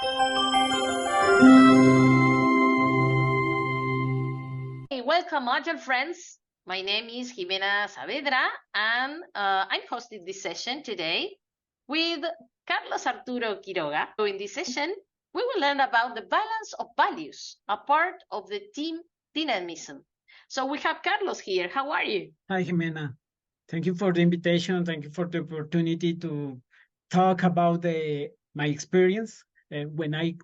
Hey, welcome, Agile friends. My name is Jimena Saavedra, and I'm hosting this session today with Carlos Arturo Quiroga. So in this session, we will learn about the balance of values, a part of the team dynamism. So we have Carlos here. How are you? Hi, Jimena. Thank you for the invitation. Thank you for the opportunity to talk about my experience. When I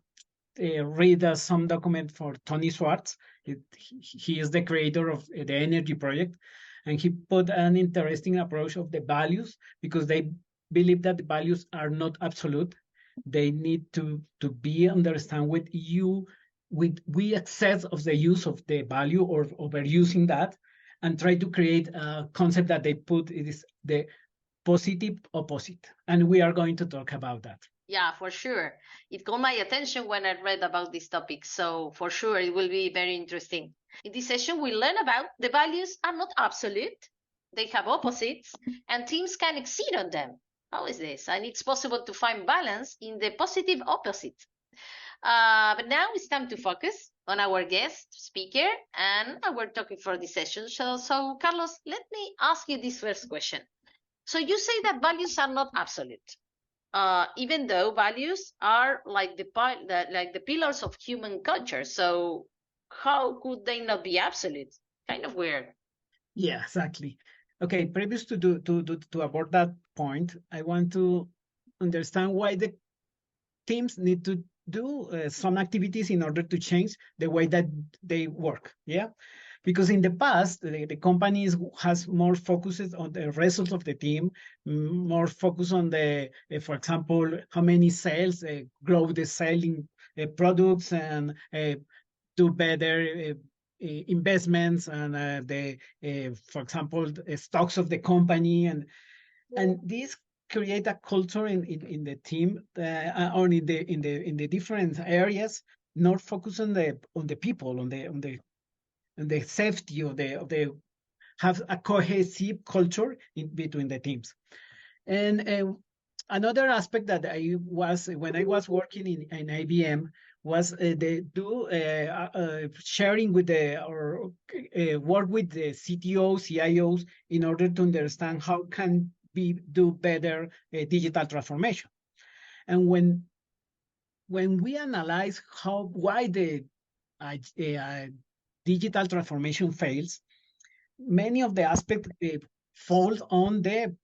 read some document for Tony Schwartz, he is the creator of the Energy Project, and he put an interesting approach of the values because they believe that the values are not absolute. They need to be understand with we excess of the use of the value or overusing that, and try to create a concept that they put it is the positive opposite. And we are going to talk about that. Yeah, for sure. It caught my attention when I read about this topic. So for sure, it will be very interesting. In this session, we learn about the values are not absolute. They have opposites, and teams can exceed on them. How is this? And it's possible to find balance in the positive opposite. But now it's time to focus on our guest speaker and our topic for this session. So Carlos, let me ask you this first question. So you say that values are not absolute, even though values are like the pillars of human culture. So how could they not be absolute? Kind of weird. Yeah, exactly. Okay, previous to abort that point, I want to understand why the teams need to do some activities in order to change the way that they work. Yeah, because in the past the companies has more focuses on the results of the team, more focus on the for example how many sales, grow the selling products, and do better investments, and for example stocks of the company, and this create a culture in the team, or in the different areas, not focus on the people, on the safety of the have a cohesive culture in between the teams. And another aspect that I was when I was working in IBM was the sharing with the or work with the CTOs, CIOs in order to understand how can we do better digital transformation. And when we analyze why the digital transformation fails, many of the aspects fall on the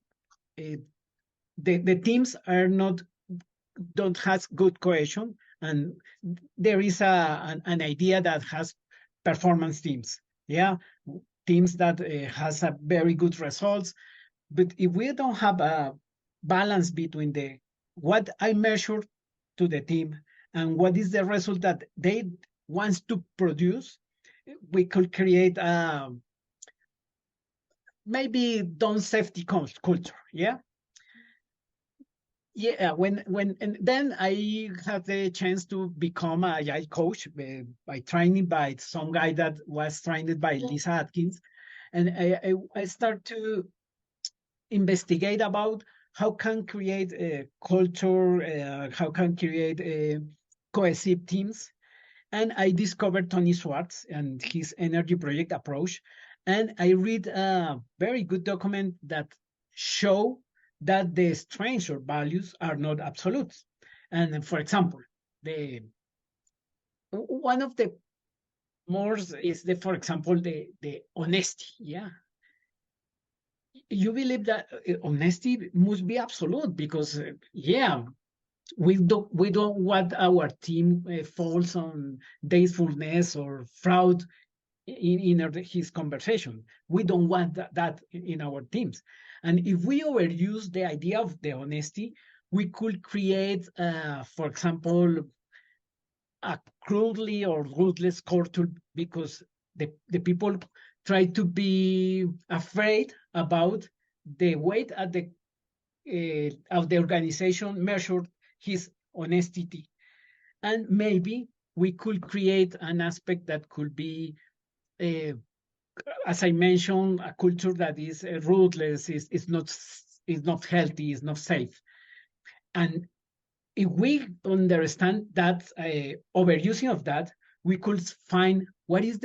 teams are not don't has good cohesion, and there is an idea that has performance teams, yeah, teams that has a very good results. But if we don't have a balance between the what I measure to the team and what is the result that they wants to produce, we could create a maybe don't safety culture. Yeah. Yeah, and then I had the chance to become a agile coach by training by some guy that was trained by Lisa Atkins, and I start to investigate about how can create a culture, how can create a cohesive teams, and I discovered Tony Schwartz and his energy project approach, and I read a very good document that show that the strengths or values are not absolute. And for example, the one of the more is the, for example, the honesty. Yeah, you believe that honesty must be absolute because yeah, we don't want our team falls on deceitfulness or fraud in his conversation. We don't want that in our teams. And if we overuse the idea of the honesty, we could create, for example, a crudely or ruthless culture because the people try to be afraid about the weight at the of the organization measured his honesty. And maybe we could create an aspect that could be as I mentioned, a culture that is ruthless, is not healthy, is not safe. And if we understand that overusing of that, we could find what is